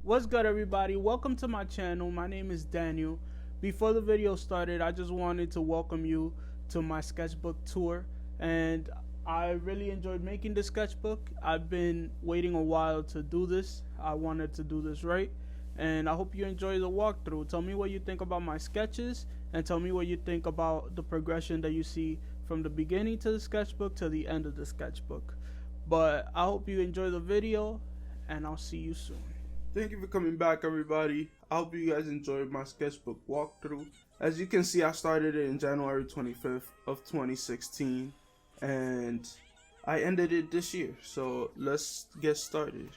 What's good, everybody? Welcome to my channel. My name is Daniel. Before the video started, I just wanted to welcome you to my sketchbook tour, and I really enjoyed making this sketchbook. I've been waiting a while to do this. I wanted to do this right, and I hope you enjoy the walkthrough. Tell me what you think about my sketches, and tell me what you think about the progression that you see from the beginning to the sketchbook to the end of the sketchbook. But I hope you enjoy the video, and I'll see you soon. Thank you for coming back, everybody. I hope you guys enjoyed my sketchbook walkthrough. As you can see, I started it in January 25th of 2016, and I ended it this year. So let's get started.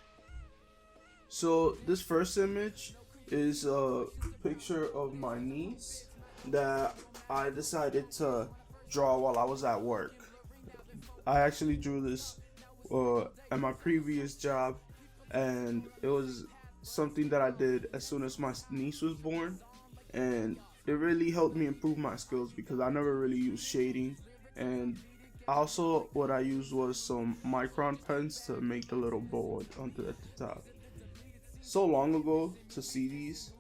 So this first image is a picture of my niece that I decided to draw while I was at work. I actually drew this at my previous job, and it was something that I did as soon as my niece was born, and it really helped me improve my skills because I never really used shading. And also what I used was some micron pens to make the little bow onto at the top. So long ago to see these.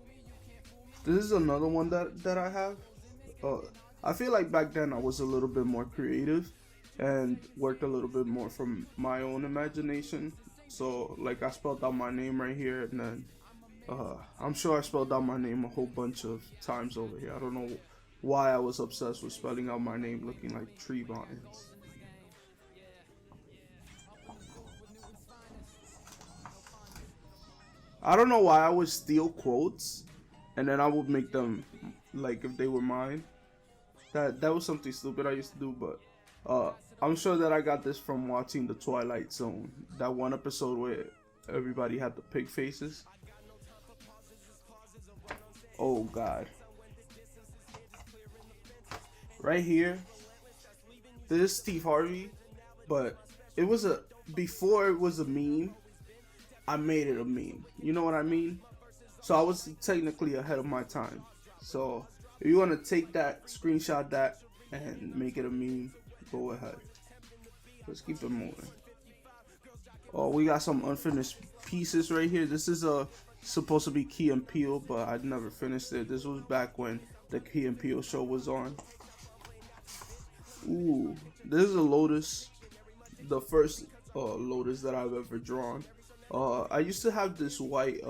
This is another one that I have. I feel like back then I was a little bit more creative and worked a little bit more from my own imagination. So like I spelled out my name right here, and then I'm sure I spelled out my name a whole bunch of times over here. I don't know why I was obsessed with spelling out my name looking like tree vines. I don't know why I would steal quotes and then I would make them like if they were mine. That was something stupid I used to do, but I'm sure that I got this from watching The Twilight Zone, that one episode where everybody had the pig faces. Oh god. Right here, this is Steve Harvey, but it was before it was a meme, I made it a meme. You know what I mean? So I was technically ahead of my time. So if you want to take that, screenshot that, and make it a meme, go ahead. Let's keep it moving. Oh, we got some unfinished pieces right here. This is supposed to be Key and Peele, but I'd never finished it. This was back when the Key and Peele show was on. Ooh, this is a lotus. The first lotus that I've ever drawn. I used to have this white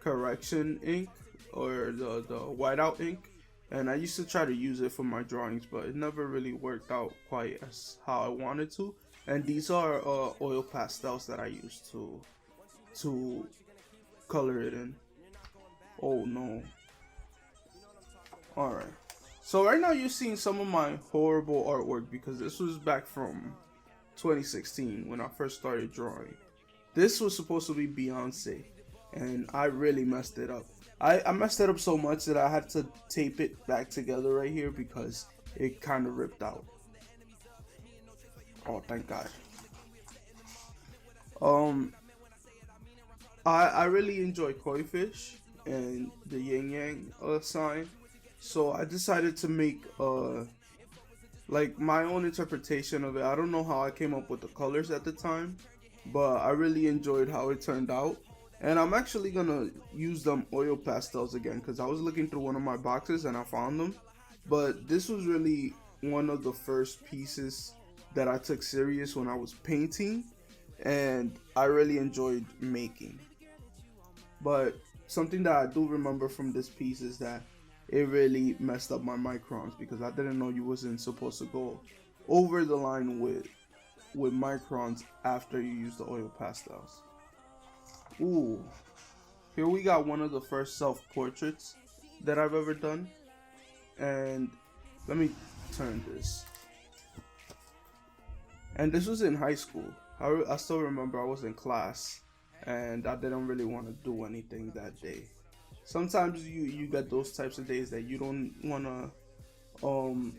correction ink, or the whiteout ink, and I used to try to use it for my drawings, but it never really worked out quite as how I wanted to. And these are oil pastels that I used to color it in. Oh no. Alright. So right now you're seeing some of my horrible artwork because this was back from 2016 when I first started drawing. This was supposed to be Beyonce, and I really messed it up. I messed it up so much that I had to tape it back together right here because it kind of ripped out. Oh, thank God. I really enjoy koi fish and the yin yang sign, so I decided to make like my own interpretation of it. I don't know how I came up with the colors at the time, but I really enjoyed how it turned out. And I'm actually gonna use them oil pastels again because I was looking through one of my boxes and I found them. But this was really one of the first pieces that I took serious when I was painting, and I really enjoyed making. But something that I do remember from this piece is that it really messed up my microns because I didn't know you wasn't supposed to go over the line with microns after you use the oil pastels. Ooh, here we got one of the first self-portraits that I've ever done. And let me turn this. And this was in high school. I still remember I was in class and I didn't really want to do anything that day. Sometimes you get those types of days that you don't want to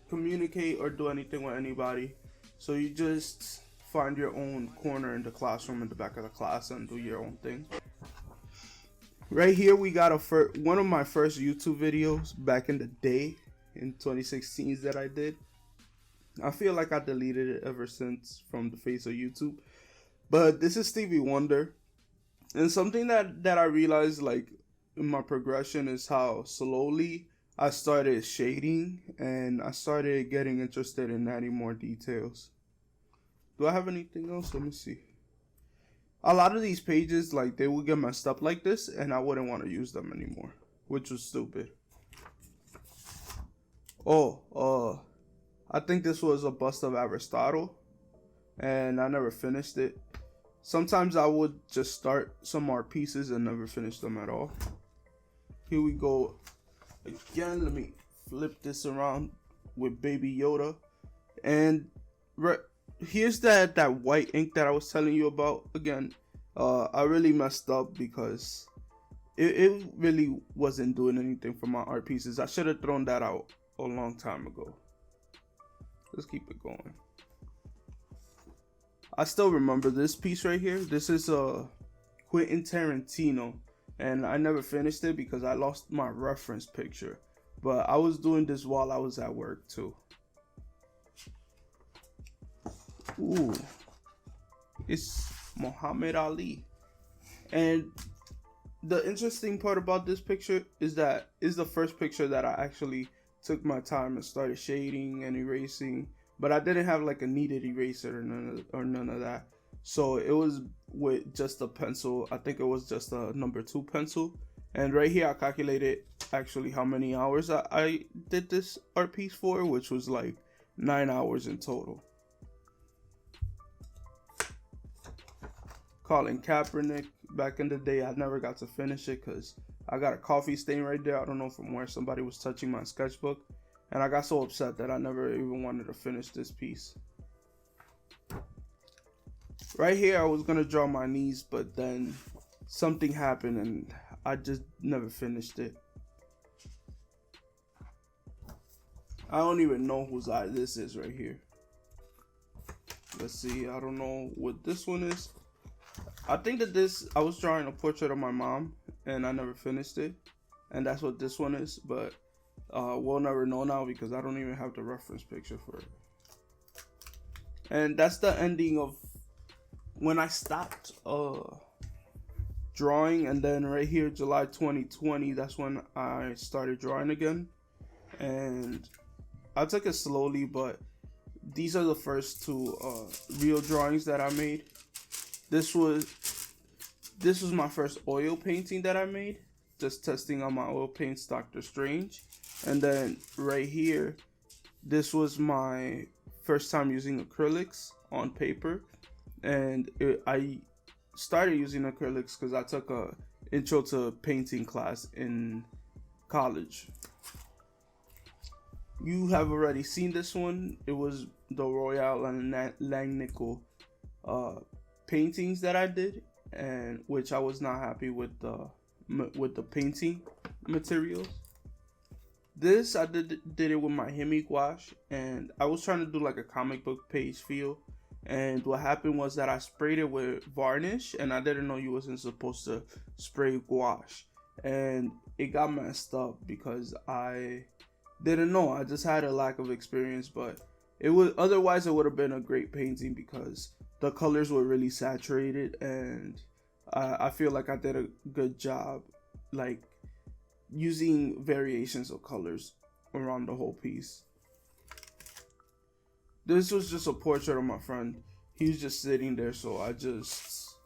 communicate or do anything with anybody. So you just find your own corner in the classroom in the back of the class and do your own thing. Right here we got one of my first YouTube videos back in the day in 2016 that I did. I feel like I deleted it ever since from the face of YouTube. But this is Stevie Wonder. And something that I realized like in my progression is how slowly I started shading and I started getting interested in adding more details. Do I have anything else? Let me see. A lot of these pages, like, they would get messed up like this and I wouldn't want to use them anymore, which was stupid. I think this was a bust of Aristotle and I never finished it. Sometimes I would just start some art pieces and never finish them at all. Here we go again. Let me flip this around with Baby Yoda. And here's that white ink that I was telling you about again. I really messed up because it really wasn't doing anything for my art pieces. I should have thrown that out a long time ago. Let's keep it going. I still remember this piece right here. This is Quentin Tarantino, and I never finished it because I lost my reference picture. But I was doing this while I was at work too. Ooh, it's Muhammad Ali. And the interesting part about this picture is that it's the first picture that I actually took my time and started shading and erasing. But I didn't have like a kneaded eraser or none of that. So it was with just a pencil. I think it was just a number 2 pencil. And right here I calculated actually how many hours I did this art piece for, which was like 9 hours in total. Colin Kaepernick, back in the day, I never got to finish it because I got a coffee stain right there. I don't know from where somebody was touching my sketchbook. And I got so upset that I never even wanted to finish this piece. Right here, I was going to draw my knees, but then something happened and I just never finished it. I don't even know whose eye this is right here. Let's see, I don't know what this one is. I think that I was drawing a portrait of my mom and I never finished it. And that's what this one is, but we'll never know now because I don't even have the reference picture for it. And that's the ending of when I stopped drawing. And then right here, July 2020, that's when I started drawing again. And I took it slowly, but these are the first 2 real drawings that I made. This was my first oil painting that I made, just testing on my oil paints Dr. Strange. And then right here, this was my first time using acrylics on paper. And I started using acrylics because I took a intro to painting class in college. You have already seen this one. It was the Royale and Langnickel paintings that I did, and which I was not happy with the painting materials. This I did it with my Hemi gouache, and I was trying to do like a comic book page feel. And what happened was that I sprayed it with varnish, and I didn't know you wasn't supposed to spray gouache, and it got messed up because I didn't know. I just had a lack of experience, but otherwise it would have been a great painting because the colors were really saturated, and I feel like I did a good job, like using variations of colors around the whole piece. This was just a portrait of my friend. He was just sitting there, so I just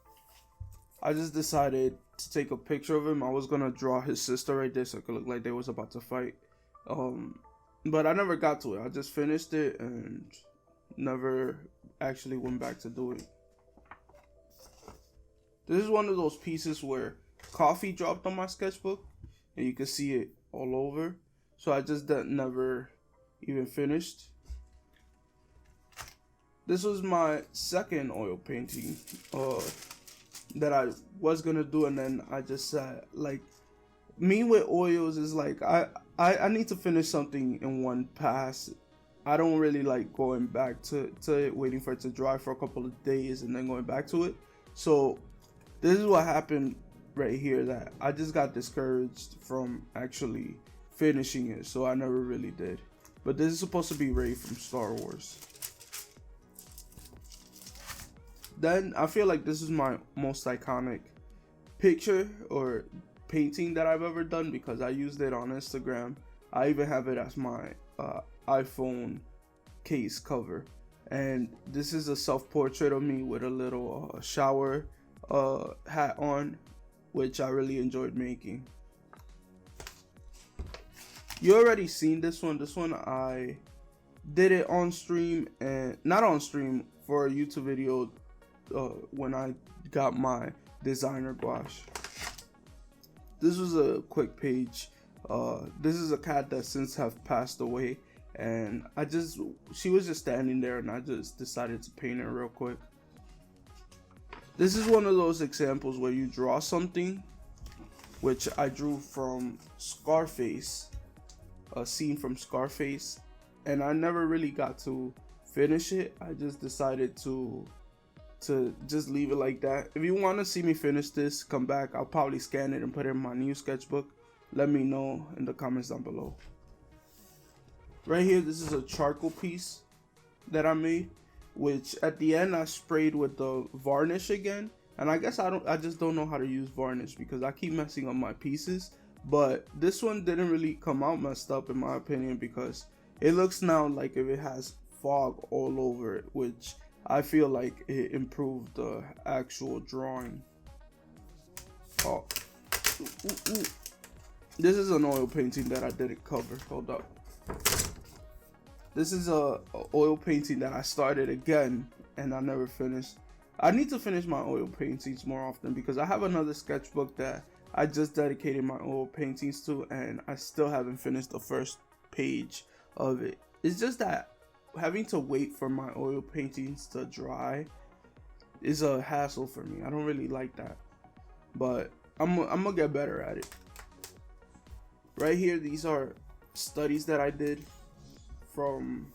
decided to take a picture of him. I was gonna draw his sister right there so it could look like they was about to fight. But I never got to it. I just finished it and never actually went back to do it. This is one of those pieces where coffee dropped on my sketchbook and you can see it all over. So I just never even finished. This was my second oil painting that I was gonna do, and then I just said, like, me with oils is like I need to finish something in one pass. I don't really like going back to it, waiting for it to dry for a couple of days and then going back to it. So this is what happened right here, that I just got discouraged from actually finishing it, so I never really did. but this is supposed to be Rey from Star Wars. Then I feel like this is my most iconic picture or painting that I've ever done because I used it on Instagram. I even have it as my iPhone case cover, and this is a self-portrait of me with a little shower hat on, which I really enjoyed making. You already seen this one. This one I did it on stream, and not on stream, for a YouTube video when I got my designer gouache. This was a quick page. This is a cat that since have passed away, and she was just standing there, and I just decided to paint her real quick. This is one of those examples where you draw something, which I drew from Scarface, a scene from Scarface, and I never really got to finish it. I just decided to just leave it like that. If you want to see me finish this, come back. I'll probably scan it and put it in my new sketchbook. Let me know in the comments down below. Right here, this is a charcoal piece that I made, which at the end I sprayed with the varnish again. And I guess I just don't know how to use varnish because I keep messing up my pieces. But this one didn't really come out messed up in my opinion, because it looks now like if it has fog all over it, which I feel like it improved the actual drawing. Oh, this is an oil painting that I didn't cover. Hold up. This is a oil painting that I started again and I never finished. I need to finish my oil paintings more often because I have another sketchbook that I just dedicated my oil paintings to, and I still haven't finished the first page of it. It's just that having to wait for my oil paintings to dry is a hassle for me. I don't really like that, but I'm gonna get better at it. Right here, these are studies that I did from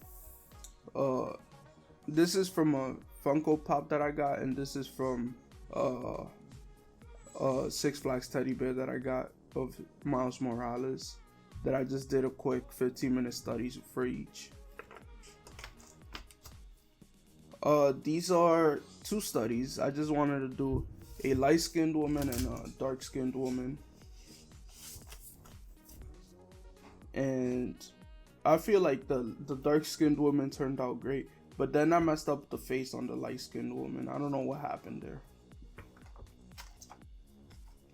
this is from a Funko Pop that I got, and this is from Six Flags teddy bear that I got of Miles Morales, that I just did a quick 15-minute studies for each. These are two studies. I just wanted to do a light-skinned woman and a dark-skinned woman, and I feel like the dark-skinned woman turned out great, but then I messed up the face on the light-skinned woman. I don't know what happened there.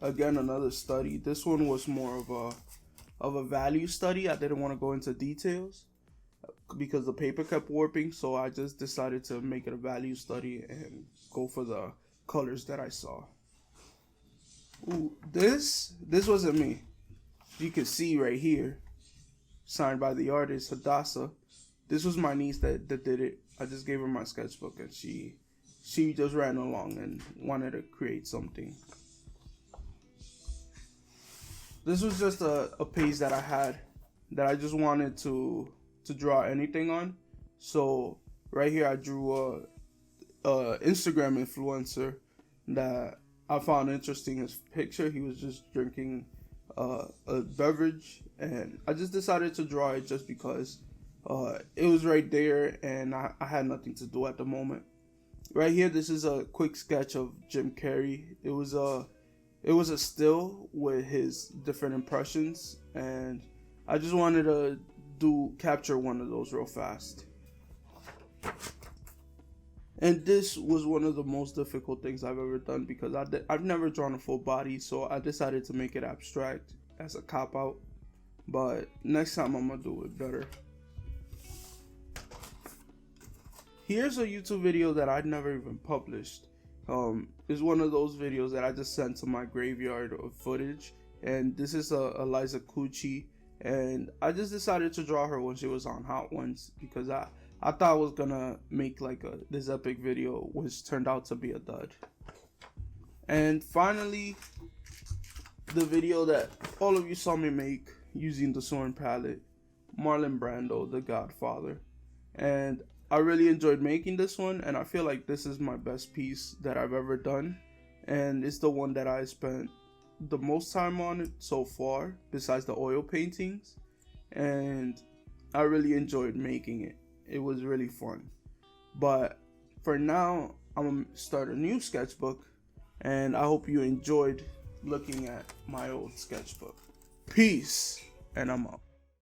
Again, another study. This one was more of a value study. I didn't want to go into details because the paper kept warping, so I just decided to make it a value study and go for the colors that I saw. Ooh, this wasn't me. You can see right here, signed by the artist Hadassah. This was my niece that did it. I just gave her my sketchbook, and she just ran along and wanted to create something. This was just a page that I had that I just wanted to draw anything on. So right here I drew a Instagram influencer that I found interesting. His picture, he was just drinking a beverage, and I just decided to draw it just because it was right there and I had nothing to do at the moment. Right here, this is a quick sketch of Jim Carrey. It was a still with his different impressions, and I just wanted to capture one of those real fast. And this was one of the most difficult things I've ever done because I've never drawn a full body, so I decided to make it abstract as a cop-out. But next time I'm gonna do it better. Here's a YouTube video that I'd never even published. It's one of those videos that I just sent to my graveyard of footage, and this is Eliza Cucci, and I just decided to draw her when she was on Hot Ones because I thought I was gonna make like this epic video, which turned out to be a dud. And finally, the video that all of you saw me make using the Soaring palette, Marlon Brando, The Godfather. And I really enjoyed making this one, and I feel like this is my best piece that I've ever done, and it's the one that I spent the most time on it so far, besides the oil paintings. And I really enjoyed making it. It was really fun. But for now, I'm gonna start a new sketchbook, and I hope you enjoyed looking at my old sketchbook. Peace, and I'm out.